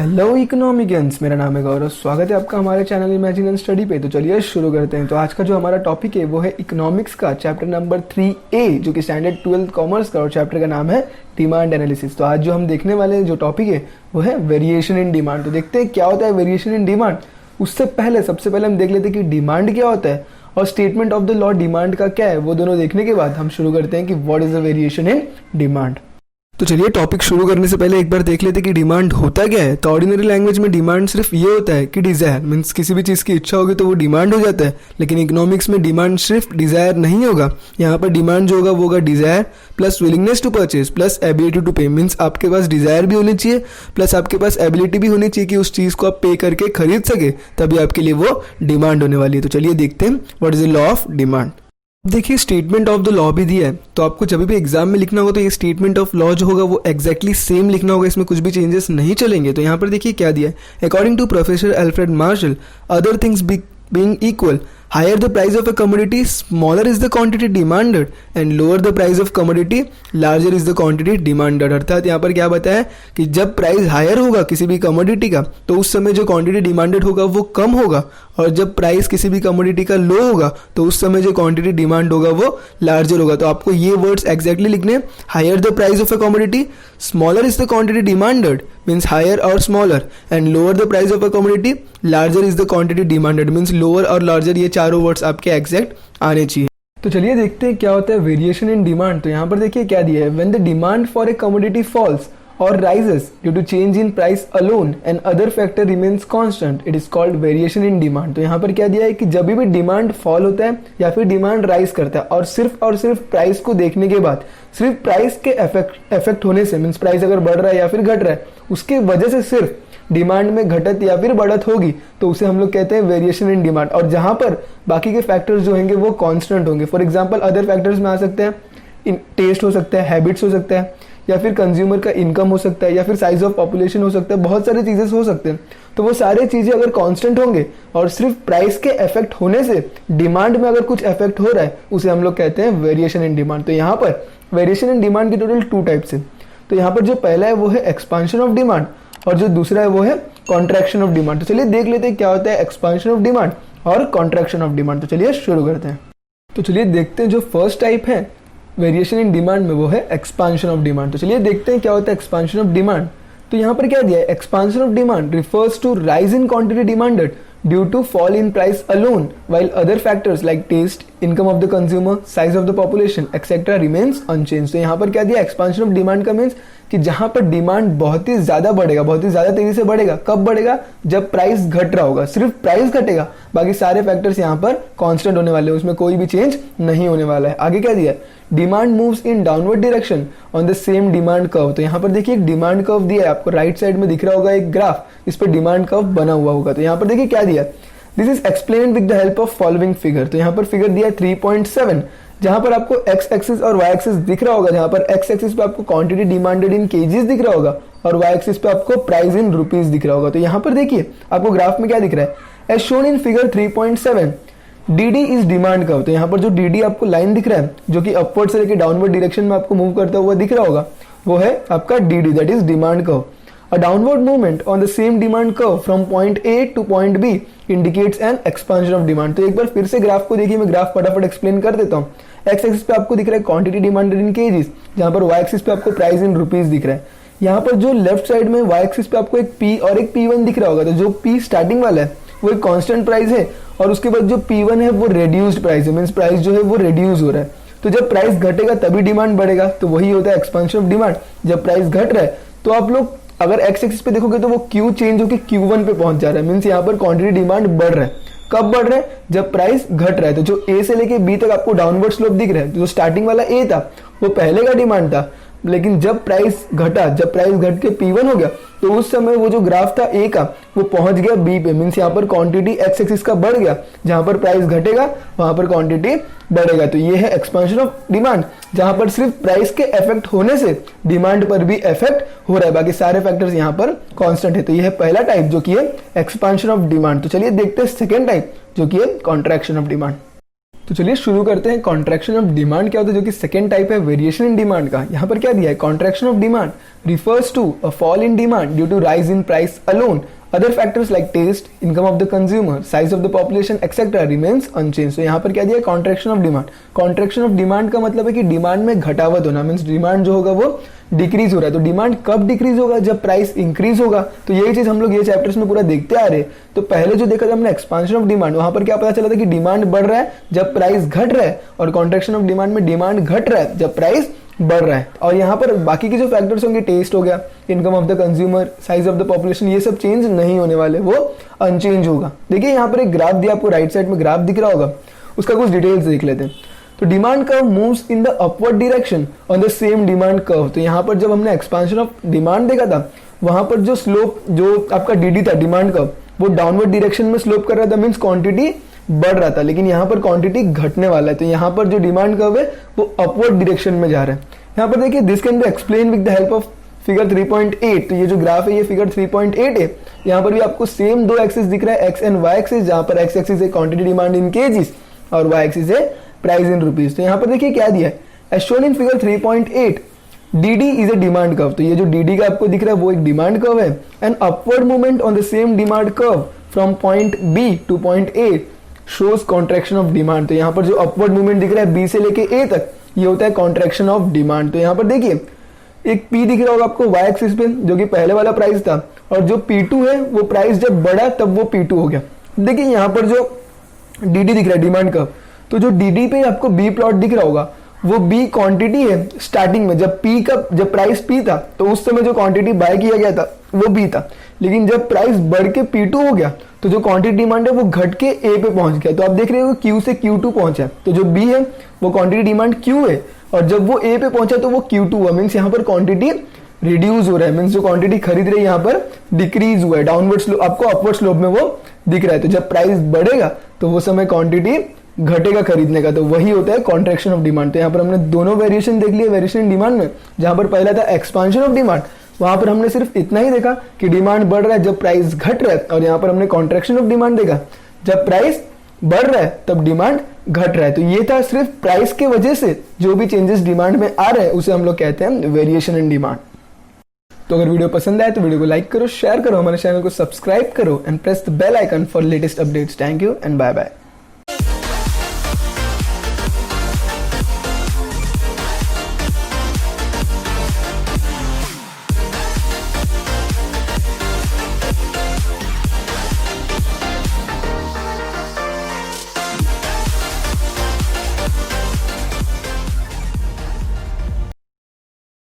Hello इकोनॉमिकन्स, मेरा नाम है गौरव। स्वागत है आपका हमारे चैनल इमेजिन एंड स्टडी पे। तो चलिए शुरू करते हैं। तो आज का जो हमारा टॉपिक है वो है इकोनॉमिक्स का चैप्टर नंबर 3A, जो कि स्टैंडर्ड 12th कॉमर्स का, और चैप्टर का नाम है डिमांड एनालिसिस। तो आज जो हम देखने वाले जो टॉपिक है वो है वेरिएशन इन डिमांड। तो देखते हैं क्या होता है वेरिएशन इन डिमांड। उससे पहले सबसे पहले हम देख लेते हैं कि डिमांड क्या होता है और statement of the law demand का क्या है। वो दोनों देखने के बाद हम शुरू करते हैं कि what is the variation in demand. तो चलिए टॉपिक शुरू करने से पहले एक बार देख लेते हैं कि डिमांड होता क्या है। तो ऑर्डिनरी लैंग्वेज में डिमांड सिर्फ ये होता है कि डिजायर मीन्स किसी भी चीज़ की इच्छा होगी तो वो डिमांड हो जाता है। लेकिन इकोनॉमिक्स में डिमांड सिर्फ डिजायर नहीं होगा। यहाँ पर डिमांड जो होगा वो होगा desire plus willingness to purchase plus ability to pay. Means आपके पास डिजायर भी होनी चाहिए प्लस आपके पास एबिलिटी भी होनी चाहिए कि उस चीज़ को आप पे करके खरीद सके, तभी आपके लिए वो डिमांड होने वाली है। तो चलिए देखते हैं what is the law of demand. देखिए स्टेटमेंट ऑफ द लॉ भी दिया है, तो आपको जब भी एग्जाम में लिखना होगा तो ये स्टेटमेंट ऑफ लॉ जो होगा वो एग्जैक्टली सेम लिखना होगा, इसमें कुछ भी चेंजेस नहीं चलेंगे। तो यहाँ पर देखिए क्या दिया है। According to professor Alfred Marshall, other things being equal, higher the price of a commodity, smaller is the quantity demanded, and lower the price of commodity, larger is the quantity demanded। अर्थात यहाँ पर क्या बताया कि जब price higher होगा किसी भी कमोडिटी का तो उस समय जो क्वांटिटी डिमांडेड होगा वो कम होगा, और जब प्राइस किसी भी कमोडिटी का लो होगा तो उस समय जो क्वांटिटी डिमांड होगा वो लार्जर होगा। तो आपको ये वर्ड्स एग्जैक्टली लिखने, higher the price of a commodity, smaller is the quantity demanded means higher और smaller, and lower the price of a commodity, larger is the quantity demanded means lower और larger, ये चारों words आपके exact आने चाहिए। तो चलिए देखते हैं क्या होता है वेरिएशन इन डिमांड। तो यहाँ पर देखिए क्या दिया है। When the demand for a commodity falls or rises due to change in price alone and other factor remains constant, it is called variation in demand। तो यहाँ पर क्या दिया है कि जब भी डिमांड फॉल होता है या फिर डिमांड राइज करता है और सिर्फ प्राइस को देखने के बाद, सिर्फ प्राइस के इफेक्ट होने से, मीन्स प्राइस अगर बढ़ रहा है या फिर घट रहा है उसके वजह से सिर्फ डिमांड में घटत या फिर बढ़त होगी तो उसे हम लोग कहते हैं वेरिएशन इन डिमांड। और जहां पर बाकी के फैक्टर्स जो होंगे वो कांस्टेंट होंगे। फॉर एग्जांपल अदर फैक्टर्स में आ सकते हैं टेस्ट हो सकता है, हैबिट्स हो सकता है, या फिर कंज्यूमर का इनकम हो सकता है, या फिर साइज ऑफ पॉपुलेशन हो सकता है, बहुत सारी चीजें हो सकते हैं। तो वो सारी चीजें अगर कांस्टेंट होंगे और सिर्फ प्राइस के इफेक्ट होने से डिमांड में अगर कुछ इफेक्ट हो रहा है उसे हम लोग कहते हैं वेरिएशन इन डिमांड। तो यहाँ पर वेरिएशन इन डिमांड की टोटल 2 टाइप्स है। तो यहाँ पर जो पहला है वो है एक्सपांशन ऑफ डिमांड और जो दूसरा है वो है कॉन्ट्रैक्शन ऑफ डिमांड। तो चलिए देख लेते हैं क्या होता है एक्सपांशन ऑफ डिमांड और कॉन्ट्रैक्शन ऑफ डिमांड। तो चलिए शुरू करते हैं। तो चलिए देखते हैं जो फर्स्ट टाइप है वेरिएशन इन डिमांड में वो है एक्सपांशन ऑफ डिमांड। तो चलिए देखते हैं क्या होता है एक्सपांशन ऑफ डिमांड। तो यहाँ पर क्या दिया है, expansion of demand refers to rise in quantity demanded due to fall in price alone while other factors like taste, income of the consumer, size of the population etc. remains unchanged। तो यहाँ पर क्या दिया, expansion of demand का means कि जहां पर demand बहुत ही ज्यादा बढ़ेगा, बहुत ही ज्यादा तेजी से बढ़ेगा। कब बढ़ेगा, जब प्राइस घट रहा होगा। सिर्फ प्राइस घटेगा, बाकी सारे फैक्टर्स यहाँ पर कांस्टेंट होने वाले हैं, उसमें कोई भी चेंज नहीं होने वाला है। आगे क्या दिया, demand moves in downward direction on the same demand curve. तो यहाँ पर देखिए एक डिमांड कर्व दिया है आपको, राइट साइड में दिख रहा होगा एक ग्राफ, इस पर डिमांड कर्व बना हुआ होगा। तो यहाँ पर देखिए क्या दिया, this is explained with the help of following figure. तो यहाँ पर फिगर दिया है 3.7, जहां पर आपको एक्स एक्सिस और वाई एक्सिस दिख रहा होगा, जहां पर एक्स एक्सिस पे आपको क्वांटिटी डिमांडेड इन केजीज दिख रहा होगा और वाई एक्सिस पे आपको प्राइस इन रुपीज दिख रहा होगा। तो यहाँ पर देखिए आपको ग्राफ में क्या दिख रहा है, as shown in figure 3.7 D is demand curve. तो यहाँ पर जो डी आपको लाइन दिख रहा है जो कि अपवर्ड से लेकर डाउनवर्ड डायरेक्शन में आपको मूव करता हुआ दिख रहा होगा, वो है आपका D, that is demand curve. A downward movement on the same demand curve from point A to point B indicates an expansion of demand। तो एक बार फिर से ग्राफ को देखिए, मैं ग्राफ फटाफट एक्सप्लेन कर देता हूँ। एक्स एक्सिस पे आपको दिख रहा है क्वांटिटी डिमांडेड इन केजीज, जहां पर वाई एक्सिस पे आपको प्राइस इन रुपीज दिख रहा है। यहाँ पर जो लेफ्ट साइड में वाई एक्सिस पे आपको एक P और एक P1 दिख रहा होगा। तो जो P स्टार्टिंग वाला है वो एक कांस्टेंट प्राइस है और उसके बाद जो P1 है वो रेड्यूस्ड प्राइस है, मीन्स प्राइस जो है वो रेड्यूस हो रहा है। तो जब प्राइस घटेगा तभी डिमांड बढ़ेगा, तो वही होता है एक्सपेंशन ऑफ डिमांड। जब प्राइस घट रहा है तो आप लोग अगर एक्स एक्सिस पे देखोगे तो वो क्यू चेंज होकर Q1 पे पहुंच जा रहा है, मीन्स यहाँ पर क्वांटिटी डिमांड बढ़ रहा है। कब बढ़ रहा है, जब प्राइस घट रहा है। तो जो ए से लेके बी तक आपको डाउनवर्ड स्लोप दिख रहा है। जो स्टार्टिंग वाला ए था वो पहले का डिमांड था, लेकिन जब प्राइस घटा, जब प्राइस घट के P1 हो गया तो उस समय वो जो ग्राफ था ए का वो पहुंच गया बी पे, मीन्स यहाँ पर क्वांटिटी एक्स एक्सिस का बढ़ गया। जहां पर प्राइस घटेगा वहां पर क्वांटिटी बढ़ेगा। तो ये है एक्सपेंशन ऑफ डिमांड, जहां पर सिर्फ प्राइस के इफेक्ट होने से डिमांड पर भी इफेक्ट हो रहा है, बाकी सारे फैक्टर्स यहाँ पर कांस्टेंट है। तो ये है पहला टाइप जो कि है एक्सपेंशन ऑफ डिमांड। तो चलिए देखते हैं सेकेंड टाइप जो कि है कॉन्ट्रैक्शन ऑफ डिमांड। तो चलिए शुरू करते हैं। कॉन्ट्रैक्शन ऑफ डिमांड क्या होता है, जो कि सेकंड टाइप है वेरिएशन इन डिमांड का। यहाँ पर क्या दिया है, contraction of demand refers to a fall in demand due to rise in price alone. Other factors like taste, income of the consumer, size of the population, etc. remains unchanged. तो यहाँ पर क्या दिया है, contraction of demand. Contraction of demand का मतलब है कि डिमांड में घटावट होना, मीन्स डिमांड जो होगा वो डिक्रीज हो रहा है। तो डिमांड कब डिक्रीज होगा, जब प्राइस इंक्रीज होगा। तो यही चीज हम लोग ये चैप्टर्स में पूरा देखते आ रहे हैं। तो पहले जो देखा था हमने एक्सपांशन ऑफ डिमांड, वहां पर क्या पता चला था कि डिमांड बढ़ रहा है जब प्राइस घट रहा है, और कॉन्ट्रैक्शन ऑफ डिमांड में डिमांड घट रहा है जब प्राइस बढ़ रहा है। और यहाँ पर बाकी के जो फैक्टर्स होंगे, टेस्ट हो गया, income of the consumer, size of the population, ये सब चेंज नहीं होने वाले, वो अनचेंज होगा। देखिए यहाँ पर एक ग्राफ दिया आपको, राइट साइड में ग्राफ दिख रहा होगा, उसका कुछ डिटेल्स देख लेते हैं। तो demand curve moves in the upward direction on the same demand curve. तो यहाँ पर जब हमने एक्सपांशन ऑफ डिमांड देखा था, वहां पर जो स्लोप, जो आपका डीडी था डिमांड कर्व, वो डाउनवर्ड डायरेक्शन में स्लोप कर रहा था, मींस क्वांटिटी बढ़ रहा था। लेकिन यहाँ पर क्वांटिटी घटने वाला है। तो यहाँ पर जो डिमांड कर्व है वो अपवर्ड डायरेक्शन में जा रहा है। यहाँ पर देखिए, this can be explain with the help of figure 3.8। तो ये जो ग्राफ है ये फिगर 3.8 है। यहाँ पर भी आपको सेम दो एक्सिस दिख रहा है, एक्स एंड वाई एक्सिस, जहां पर एक्स एक्सिस है क्वांटिटी डिमांड इन केजीज और वाई एक्सिस है प्राइस इन रुपीज। तो यहाँ पर देखिए क्या दिया है, as shown in figure 3.8, D is a demand curve. तो ये जो डी का आपको दिख रहा है वो एक डिमांड कर्व है। And upward movement on the same demand curve from point B to point A shows contraction of demand. तो यहाँ पर जो अपवर्ड मूवमेंट दिख रहा है बी से लेके ए तक, ये होता है कॉन्ट्रैक्शन ऑफ डिमांड। तो यहाँ पर देखिए एक पी दिख रहा होगा आपको वाई एक्सिस पे, जो कि पहले वाला प्राइस था, और जो P2 है वो प्राइस जब बढ़ा तब वो P2 हो गया। देखिए यहाँ पर जो डी दिख रहा है डिमांड कर्व, तो जो डी पे आपको बी प्लॉट दिख रहा होगा, वो बी क्वांटिटी है स्टार्टिंग में, जब प्राइस P था तो उस समय जो क्वांटिटी बाय किया गया था वो B था। लेकिन जब प्राइस बढ़ के P2 हो गया तो जो क्वांटिटी डिमांड है वो घट के A पे पहुंच गया। तो आप देख रहे हो Q से Q2 पहुंचा, तो जो B है वो क्वांटिटी डिमांड Q है, और जब वो A पे पहुंचा तो वो Q2 हुआ, मीन्स यहाँ पर क्वांटिटी रिड्यूस हो रहा है, मीन्स जो क्वांटिटी खरीद रही है यहाँ पर डिक्रीज हुआ है, डाउनवर्ड स्लोप, आपको अपवर्ड स्लोप में वो दिख रहा है। तो जब प्राइस बढ़ेगा तो वो समय क्वांटिटी घटेगा खरीदने का, तो वही होता है कॉन्ट्रैक्शन ऑफ डिमांड। तो यहाँ पर हमने दोनों वेरिएशन देख लिए वेरिएशन इन डिमांड में। जहां पर पहला था एक्सपांशन ऑफ डिमांड, वहां पर हमने सिर्फ इतना ही देखा कि डिमांड बढ़ रहा है जब प्राइस घट रहा है, और यहाँ पर हमने कॉन्ट्रैक्शन ऑफ डिमांड देखा, जब प्राइस बढ़ रहा है तब डिमांड घट रहा है। तो ये था सिर्फ प्राइस के वजह से जो भी चेंजेस डिमांड में आ रहे हैं उसे हम लोग कहते हैं वेरिएशन इन डिमांड। तो अगर वीडियो पसंद आए तो वीडियो को लाइक करो, शेयर करो, हमारे चैनल को सब्सक्राइब करो and press the bell icon for latest updates. Thank you and bye bye.